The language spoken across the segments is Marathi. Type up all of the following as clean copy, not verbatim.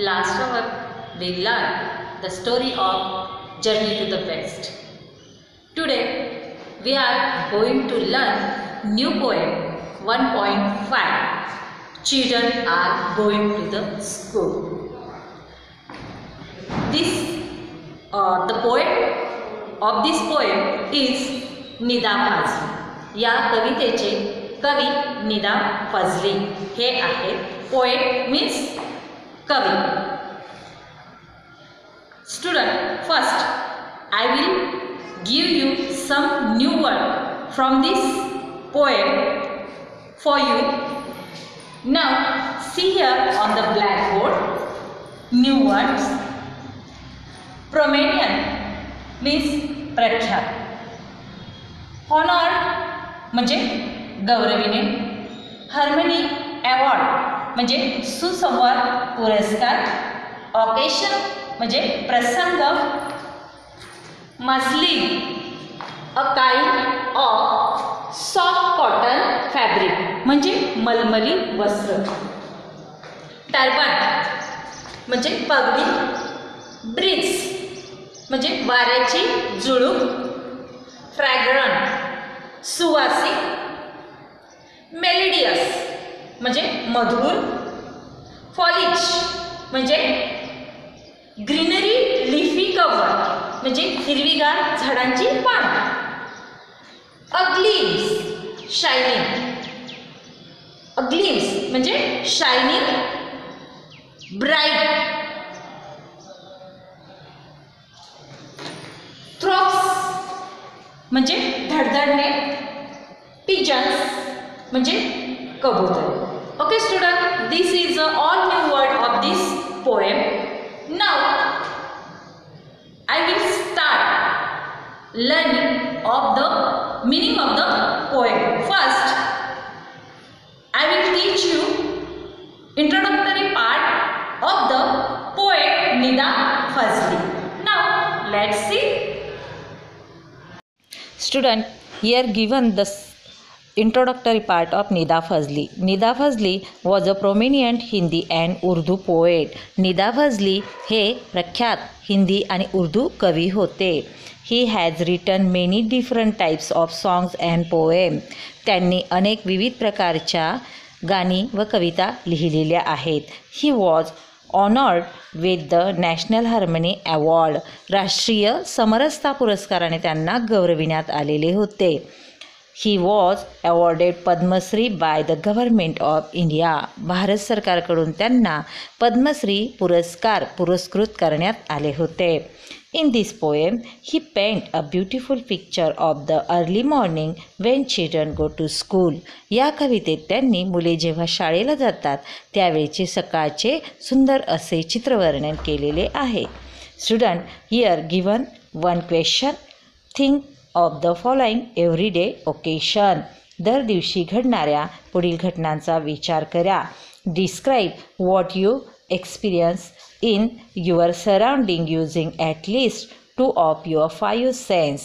Last hour we learned the story of Journey to the West. Today we are going to learn new poem 1.5. Children are going to the school. The poem of this poem is Nida Fazli. या कवितेचे कवी निदा फजली हे आहेत. पोएट मीन्स कवी. Student, first I will give you some new word from this poem for you. Now see here on the blackboard new words. Prominent means प्रख्यात. Honored म्हणजे गौरविणे. हार्मनी अवॉर्ड म्हणजे सुसंवाद पुरस्कार. ऑकेशन म्हणजे प्रसंग. Muslin a kind of soft cotton fabric म्हणजे मलमली वस्त्र. टर्बन म्हणजे पगडी. ब्रीज म्हणजे वाऱ्याची झुळूक. फ्रॅग्रंट सुवासिक. मेलोडियस म्हणजे मधुर. फॉलिज म्हणजे ग्रीनरी लिफी कव्हर म्हणजे हिरवीगार झाडांची पाने. अग्लिम्स शायनिंग. अग्लिम्स म्हणजे शायनिंग ब्राईट. थ्रॉप्स म्हणजे धडधडणे. पिजन्स म्हणजे कबूतर. Okay student, this is all new word of this poem. Now I will start learning of the meaning of the poem. First, I will teach you introductory part of the poet Nida Fazli. Now, let's see. Student, here given the introductory part of Nida Fazli. Nida Fazli was a prominent Hindi and Urdu poet. Nida Fazli हे प्रख्यात हिंदी आणि उर्दू कवी होते. He has written many different types of songs and poems. त्यांनी अनेक विविध प्रकारच्या गाणी व कविता लिहिलेल्या आहेत. He was honored with the National Harmony Award. राष्ट्रीय समरसता पुरस्काराने त्यांना गौरविण्यात आलेले होते. He was awarded Padmashri by the government of India. Bharat सरकारकडून त्यांना पद्मश्री पुरस्कृत करण्यात आले होते. In this poem, he painted a beautiful picture of the early morning when children go to school. या कवितेत त्यांनी मुले जेव्हा शाळेला जातात त्यावेळचे सकाळचे सुंदर असे चित्रवर्णन केलेले आहे. Student, here given one question. Think of the following everyday occasion. दर दिवशी घडणाऱ्या पुढील घटनांचा विचार करा. Describe what you experience in your surrounding using at least 2 of your 5 senses.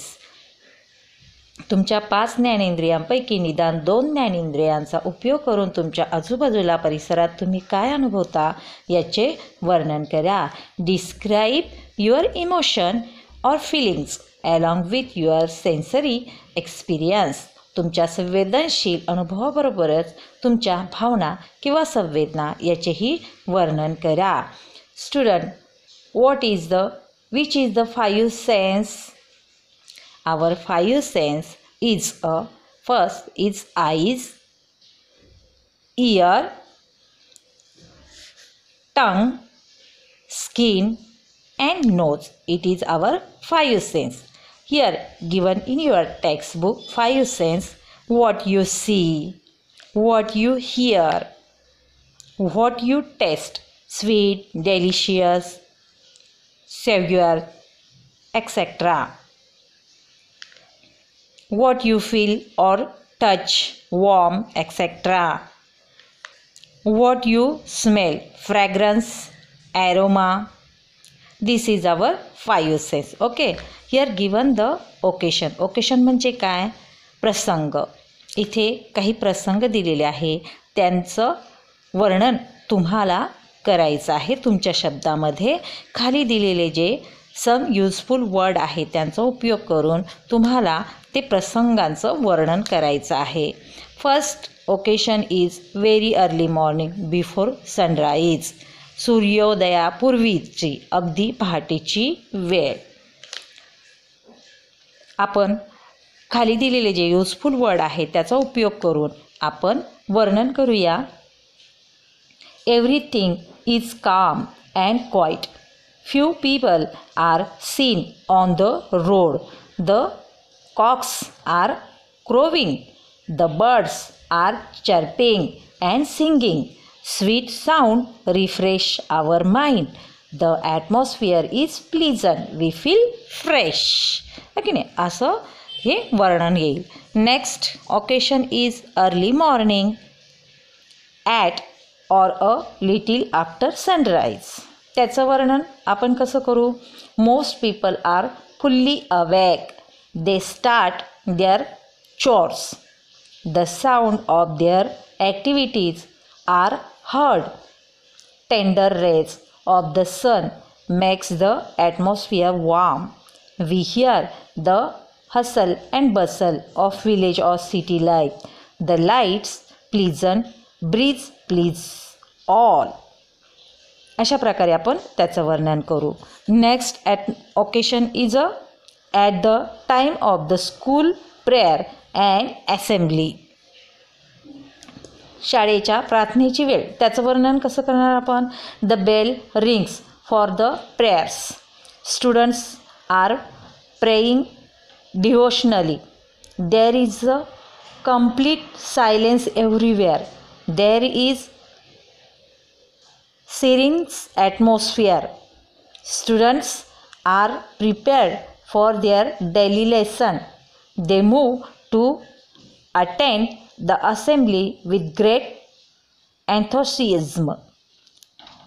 तुमच्या 5 ज्ञानेंद्रियांपैकी निदान 2 ज्ञानेंद्रियांचा उपयोग करून तुमच्या आजूबाजूला परिसरात तुम्ही काय अनुभवता याचे वर्णन करा. Describe your emotion or feelings along with your sensory experience. तुमच्या संवेदनशील अनुभवाबरोबरच तुमच्या भावना किंवा संवेदना याचेही वर्णन करा. Student, which is the 5 sense? Our 5 sense is first is eyes, ear, tongue, skin and nose. It is our 5 sense. Here given in your textbook 5 sense: what you see, what you hear, what you taste, sweet, delicious, savour, etc. What you feel or touch, warm, etc. What you smell, fragrance, aroma. This is our 5 sense. Okay. Here given the occasion. Occasion म्हणजे काय? प्रसंग. इथे काही प्रसंग दिलेले आहे, त्यांचं वर्णन तुम्हाला करायचं आहे तुमच्या शब्दामध्ये. खाली दिलेले जे सम युजफुल वर्ड आहे त्यांचा उपयोग करून तुम्हाला ते प्रसंगांचं वर्णन करायचं आहे. First occasion is very early morning before sunrise. सूर्योदयापूर्वीची अगदी पहाटेची वेळ. आपण खाली दिलेले जे युजफुल वर्ड आहे त्याचा उपयोग करून आपण वर्णन करूया. Everything is calm and quiet. Few people are seen on the road. The cocks are crowing. The birds are chirping and singing. Sweet sound refresh our mind. The atmosphere is pleasant. We feel fresh. की नाही, असं हे वर्णन येईल. Next occasion is early morning at or a little after sunrise. त्याचं वर्णन आपण कसं करू. Most people are fully awake. They start their chores. The sound of their activities are heard. Tender rays of the sun makes the atmosphere warm. We hear the hustle and bustle of village or city life. The lights, pleasant breeze please all. अशा प्रकारे आपण त्याचं वर्णन करू. Next occasion is at the time of the school prayer and assembly. शाळेच्या प्रार्थनेची वेळ. त्याचं वर्णन कसं करणार आपण. The bell rings for the prayers. Students are praying devotionally. There is a complete silence everywhere. There is serene atmosphere. Students are prepared for their daily lesson. They move to attend the assembly with great enthusiasm.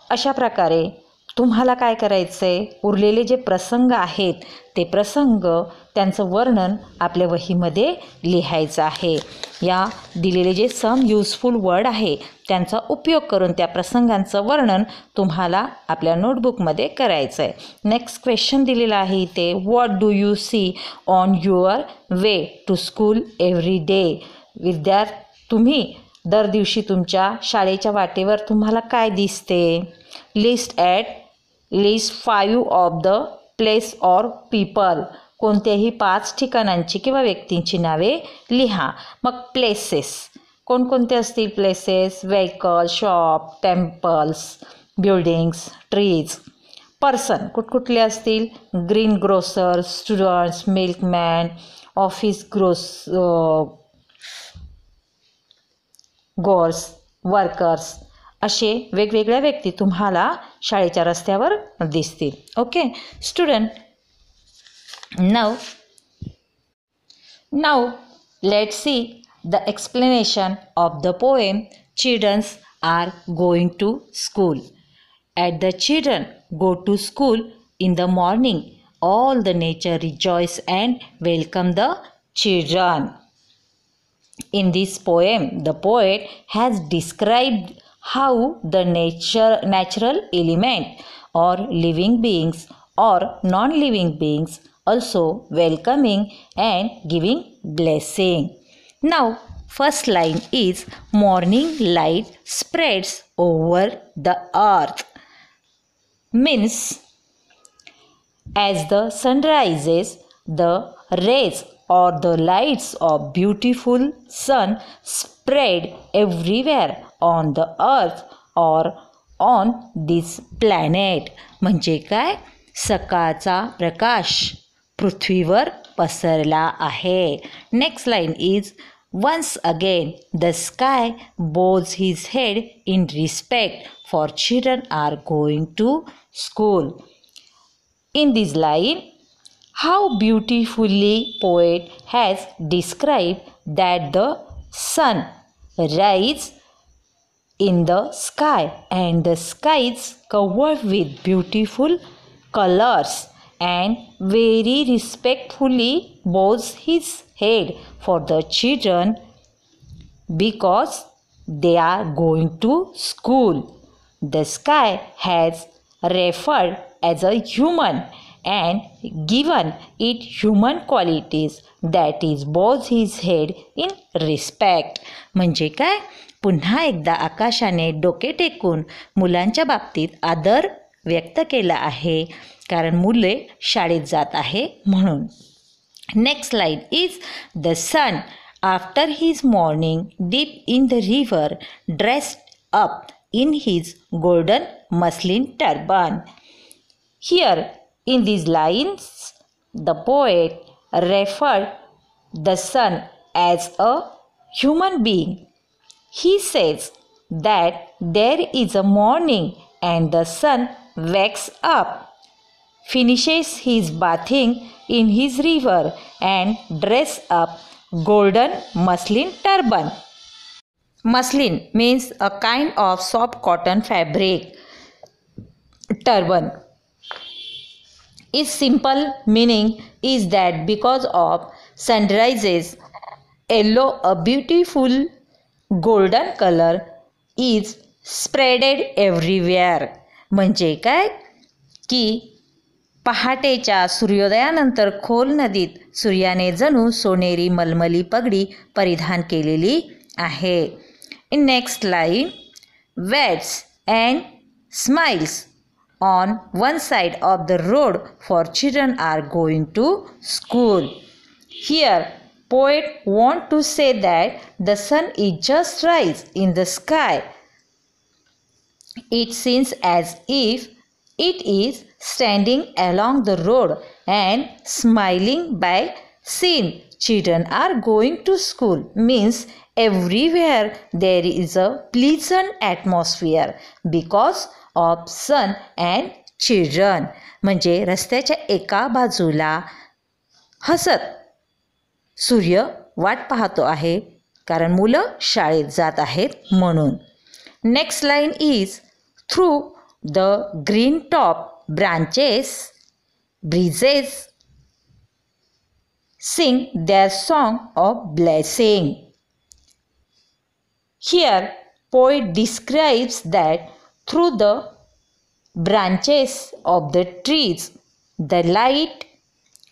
अशा प्रकारे तुम्हाला काय करायचं आहे. उरलेले जे प्रसंग आहेत ते प्रसंग त्यांचं वर्णन आपल्या वहीमध्ये लिहायचं आहे. या दिलेले जे सम युजफुल वर्ड आहे त्यांचा उपयोग करून त्या प्रसंगांचं वर्णन तुम्हाला आपल्या नोटबुकमध्ये करायचं आहे. नेक्स्ट क्वेश्चन दिलेला आहे इथे. What do you see on your way to school every day. तुम्ही दर दिवशी तुमच्या शाळेच्या वाटेवर तुम्हाला काय दिसते. List 5 of the place or people. कोणत्याही 5 ठिकाणांची किंवा व्यक्तींची नावे लिहा. मग प्लेसेस कोणकोणते असतील. Places vehicle, shop, temples, buildings, trees. Person कुठकुठले असतील. Green grocer, students, milkman, office goers, workers. असे वेगवेगळ्या व्यक्ती तुम्हाला शाळेच्या रस्त्यावर दिसतील. Okay student, now let's see the explanation of the poem children's are going to school. At the children go to school in the morning all the nature rejoice and welcome the children. In this poem, the poet has described how the natural element or living beings or non-living beings also welcoming and giving blessing. Now, first line is morning light spreads over the earth. Means, as the sun rises, the rays or the lights of beautiful sun spread everywhere on the earth or on this planet. म्हणजे काय. सकाळचा प्रकाश पृथ्वीवर पसरला आहे. Next line is once again the sky bows his head in respect for children are going to school. In this line, how beautifully poet has described that the sun rises in the sky and the sky is covered with beautiful colors and very respectfully bows his head for the children because they are going to school. the sky has referred as a human and given it human qualities, that is bows his head in respect. म्हणजे काय, पुन्हा एकदा आकाशाने डोके टेकून मुलांच्या बाबतीत आदर व्यक्त केला आहे, कारण मुले शाळेत जात आहे म्हणून. Next line is the sun after his morning dip in the river dressed up in his golden muslin turban. Here in these lines the poet referred the sun as a human being. He says that there is a morning and the sun wakes up, finishes his bathing in his river and dress up golden muslin turban. Muslin means a kind of soft cotton fabric. Turban. Its simple meaning is that because of sunrises, yellow, a beautiful golden color is spreaded everywhere. म्हणजे काय की पहाटेच्या सूर्योदयानंतर खोल नदीत सूर्याने जणू सोनेरी मलमली पगडी परिधान केलेली आहे. In next line waits and smiles on one side of the road for children are going to school. Here poet want to say that the sun is just rise in the sky. It seems as if it is standing along the road and smiling by seeing children are going to school, means everywhere there is a pleasant atmosphere because of sun and children. म्हणजे रस्त्याच्या एका बाजूला हसत सूर्य वाट पाहतो आहे, कारण मुलं शाळेत जात आहेत म्हणून. Next line is through the green top branches breezes sing their song of blessing. Here poet describes that through the branches of the trees the light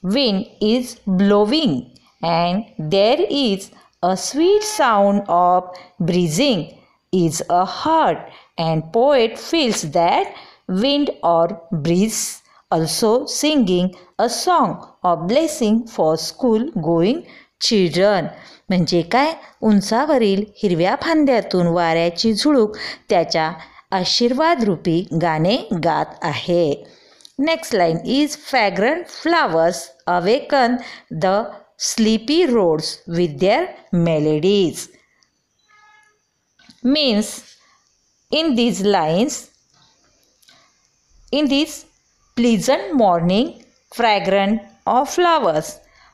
wind is blowing and there is a sweet sound of breezing is a heart, and poet feels that wind or breeze also singing a song of blessing for school going children. म्हणजे काय, उंचावरील हिरव्या फांद्यातून वाऱ्याची झुळूक त्याच्या आशीर्वादरूपी गाणे गात आहे. Next line is fragrant flowers awaken the sleepy roads with their melodies. Means in these lines, in this pleasant morning, fragrance of flowers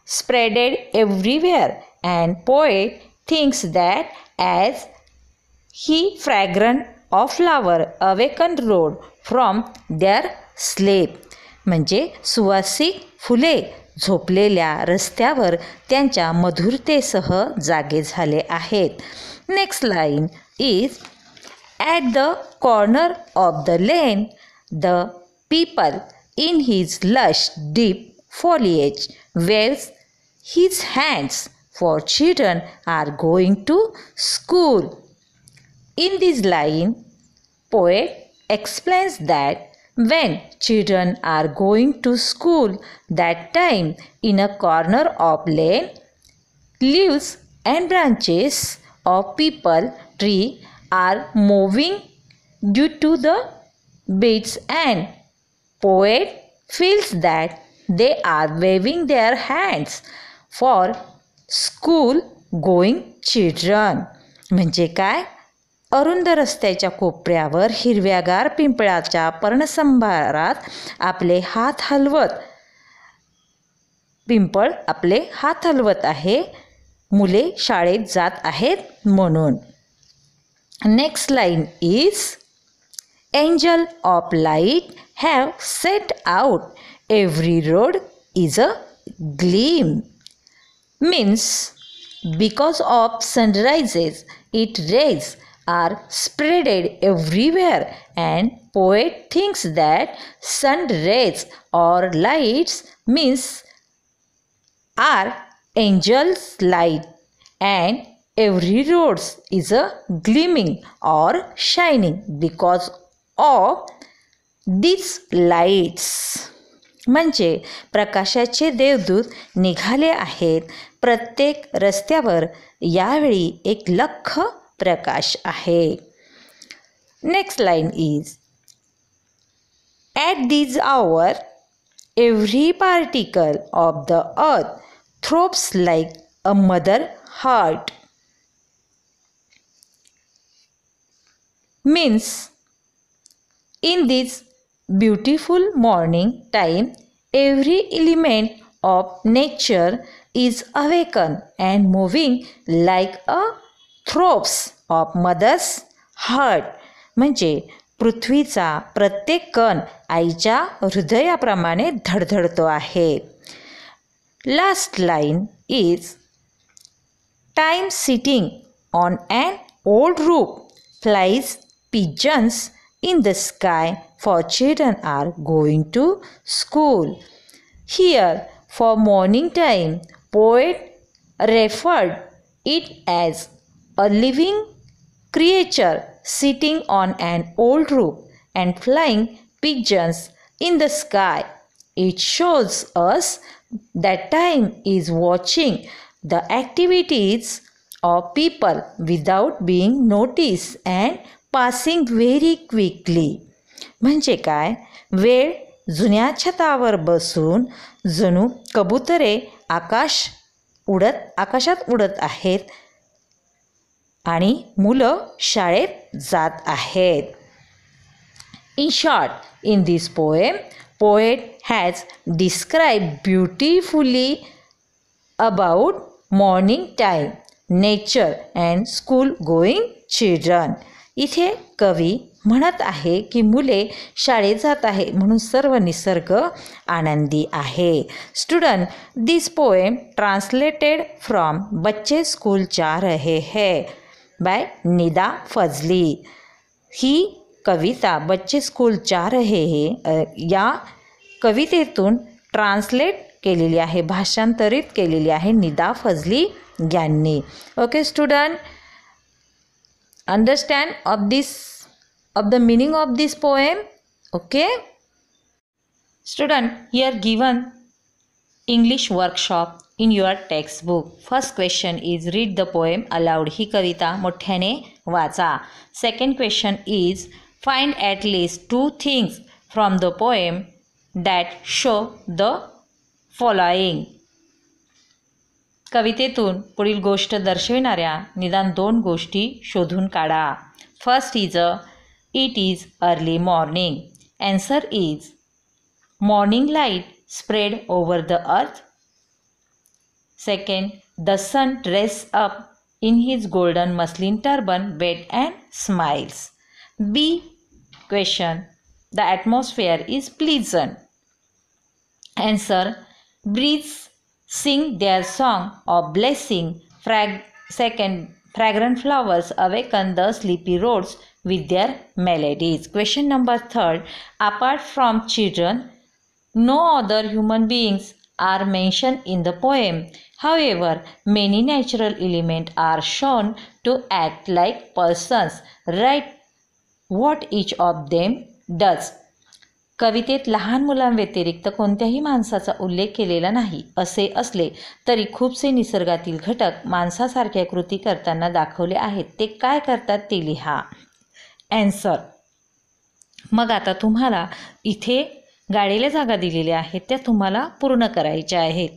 spreaded everywhere, and poet thinks that as he fragrance of flower awakened road from their sleep. म्हणजे सुवासिक फुले झोपलेल्या रस्त्यावर त्यांच्या मधुरतेसह जागे झाले आहेत. Next line is at the corner of the lane the people in his lush deep foliage waves his hands, for children are going to school. In this line poet explains that when children are going to school, that time in a corner of lane leaves and branches of people tree are moving due to the beats, and poet feels that they are waving their hands for school going children. म्हणजे काय, अरुंद रस्त्याच्या कोपऱ्यावर हिरव्यागार पिंपळाच्या पर्णसंभारात आपले हात हलवत पिंपळ आपले हात हलवत आहे, मुले शाळेत जात आहेत म्हणून. Next line is angel of light have set out, every road is a gleam. Means because of sunrises its rays are spreaded everywhere, and poet thinks that sun rays or lights means are angels' light, and every road is a gleaming or shining because of these lights. म्हणजे प्रकाशाचे देवदूत निघाले आहेत. प्रत्येक रस्त्यावर यावेळी एक लख्ख प्रकाश आहे. Next line is at this hour every particle of the earth throbs like a mother heart. Means in this beautiful morning time, every element of nature is awakened and moving like a throbs of mother's heart. म्हणजे पृथ्वीचा प्रत्येक कण आईच्या हृदयाप्रमाणे धडधडतो आहे. Last line is time sitting on an old roof flies pigeons in the sky for children are going to school. Here for morning time, poet referred it as a living creature sitting on an old roof and flying pigeons in the sky. It shows us that time is watching the activities of people without being noticed and passing very quickly. म्हणजे काय, वेळ जुन्या छतावर बसून जणू कबुतरे आकाशात उडत आहेत आणि मुलं शाळेत जात आहेत. In short, in this poem, poet has described beautifully about morning time, nature and school going children. इथे कवी म्हणत आहे की मुले शाळेत जात आहे म्हणून सर्व निसर्ग आनंदी आहे. Student, this poem translated from बच्चे स्कूल जा रहे हैं बाय निदा फजली. ही कविता बच्चे स्कूल जा रहे हैं या कवितेतून ट्रान्सलेट केलेली आहे, भाषांतरित केलेली आहे निदा फजली यांनी. Okay student, understand of the meaning of this poem. Okay student, here given English workshop in your textbook. First question is read the poem aloud. ही कविता मोठ्याने वाचा. Second question is find at least 2 things from the poem that show the following. कवितेतून पुढील गोष्ट दर्शविणाऱ्या निदान 2 गोष्टी शोधून काढा. First is it is early morning. Answer is morning light spread over the earth. Second, the sun dress up in his golden muslin turban wait and smiles. B question, the atmosphere is pleasant. Answer, breeze sing their song of blessing. Second, fragrant flowers awaken the sleepy roads with their melodies. Question number 3, apart from children, no other human beings are mentioned in the poem. However, many natural elements are shown to act like persons. Write what each of them does. कवितेत लहान मुलांव्यतिरिक्त कोणत्याही माणसाचा उल्लेख केलेला नाही. असे असले तरी खूपसे निसर्गातील घटक माणसासारख्या कृती करताना दाखवले आहेत. ते काय करतात ते लिहा. ॲन्सर, मग आता तुम्हाला इथे गाळलेल्या जागा दिलेल्या आहेत त्या तुम्हाला पूर्ण करायच्या आहेत.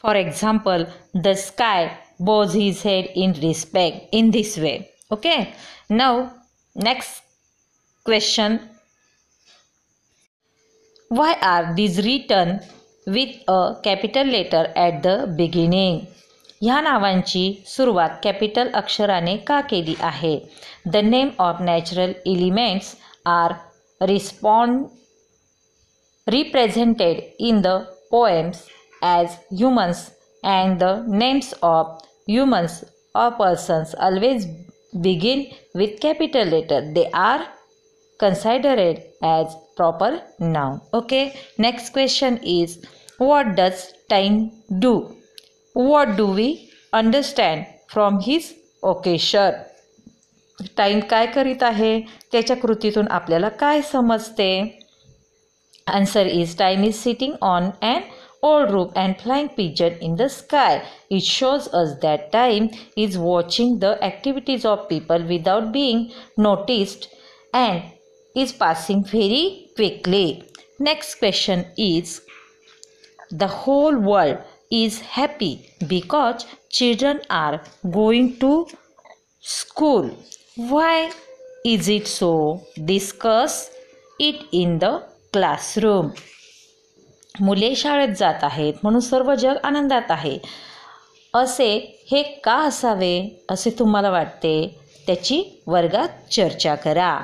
For example, the sky bows his head in respect in this way. Okay, now next question, why are these written with a capital letter at the beginning? ह्या नावांची सुरुवात कॅपिटल अक्षराने का केली आहे? The name of natural elements are represented in the poems as humans, and the names of humans or persons always begin with capital letter, they are considered as proper noun. Okay, next question is, what does time do? What do we understand from his occasion? Time काय करीत आहे, त्याच्या कृतीतून आपल्याला काय समजते? Answer is, time is sitting on an old roof and flying pigeon in the sky. It shows us that time is watching the activities of people without being noticed and is passing very quickly. Next question is, the whole world is happy because children are going to school. Why is it so? Discuss it in the classroom. मुले शाळेत जात आहेत म्हणून सर्व जग आनंदात आहे, असे हे का असावे असे तुम्हाला वाटते? त्याची वर्गात चर्चा करा.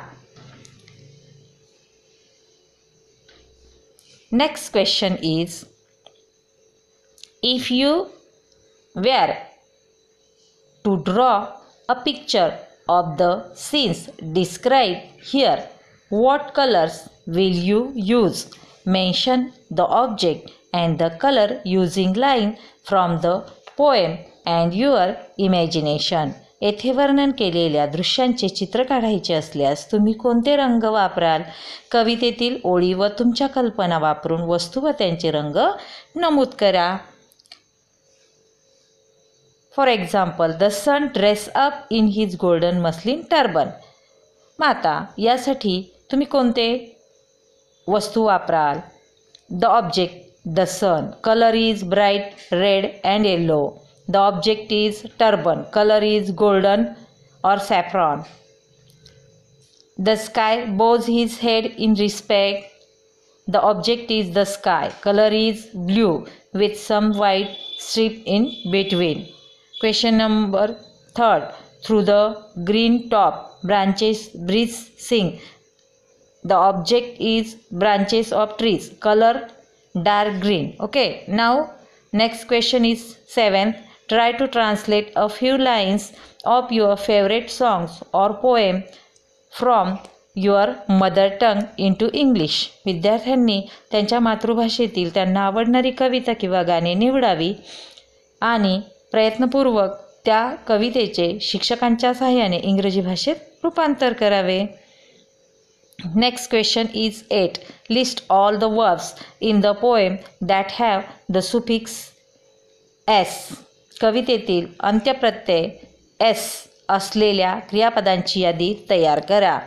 Next question is, if you were to draw a picture of the scenes describe here, what colors will you use? Mention the object and the color using line from the poem and your imagination. येथे वर्णन केलेल्या दृश्यांचे चित्र काढायचे असल्यास तुम्ही कोणते रंग वापराल? कवितेतील ओळी व तुमच्या कल्पना वापरून वस्तू व त्यांचे रंग नमूद करा. For example, the sun dress up in his golden muslin turban. माता, यासाठी तुम्ही कोणते वस्तू वापराल? The object, the sun. Colour is bright red and yellow. The object is turban. Colour is golden और saffron. The sky bows his head in respect. The object is the sky. Color is blue with some white strip in between. Question number 3. Through the green top branches breeze sing. The object is branches of trees. Color dark green. Okay, now next question is 7. Try to translate a few lines of your favorite songs or poem from your mother tongue into English. विद्यार्थ्यांनी त्यांच्या मातृभाषेतील त्यांना आवडणारी कविता किंवा गाणे निवडावी आणि प्रयत्नपूर्वक त्या कवितेचे शिक्षकांच्या सहाय्याने इंग्रजी भाषेत रूपांतर करावे. Next question is 8. List all the verbs in the poem that have the suffix s. कवितेतील अंत्यप्रत्यय s असलेल्या क्रियापदांची यादी तयार करा.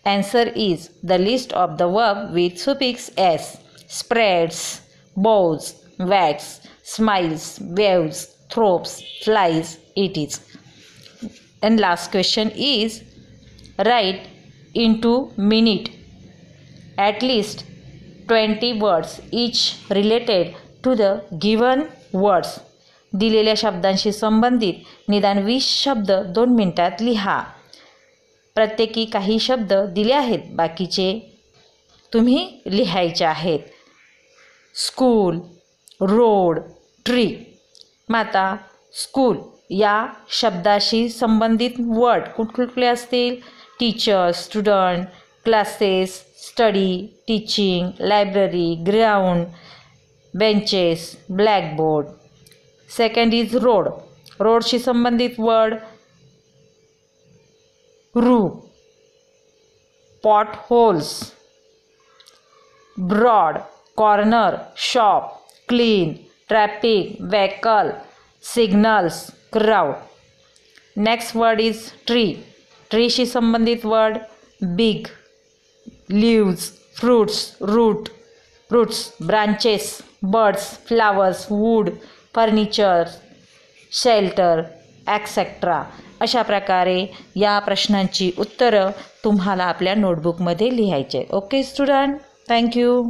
Answer is, the list of the verb with suffix s: spreads, bows, wags, smiles, waves, throws, flies, it is. And last question is, write into minute at least 20 words each related to the given words. दिलेल्या शब्दांशी संबंधित निदान 20 शब्द 2 मिनिटात लिहा. प्रत्येकी काही शब्द दिले आहेत, बाकीचे तुम्ही लिहायचे आहेत. School, road, tree. माता, स्कूल या शब्दाशी संबंधित वर्ड कुठले असतील? Teacher, student, classes, study, teaching, library, ground, benches, blackboard. Second is road. रोडशी संबंधित word roof, potholes, broad, corner, shop, clean, traffic, vehicle, signals, crowd. Next word is tree. ट्रीशी संबंधित word big, leaves, fruits, roots, branches, birds, flowers, wood, furniture, shelter, etcetera. अशा प्रकारे या प्रश्नांची उत्तरं तुम्हाला आपल्या नोटबुकमध्ये लिहायचे. Okay student, thank you.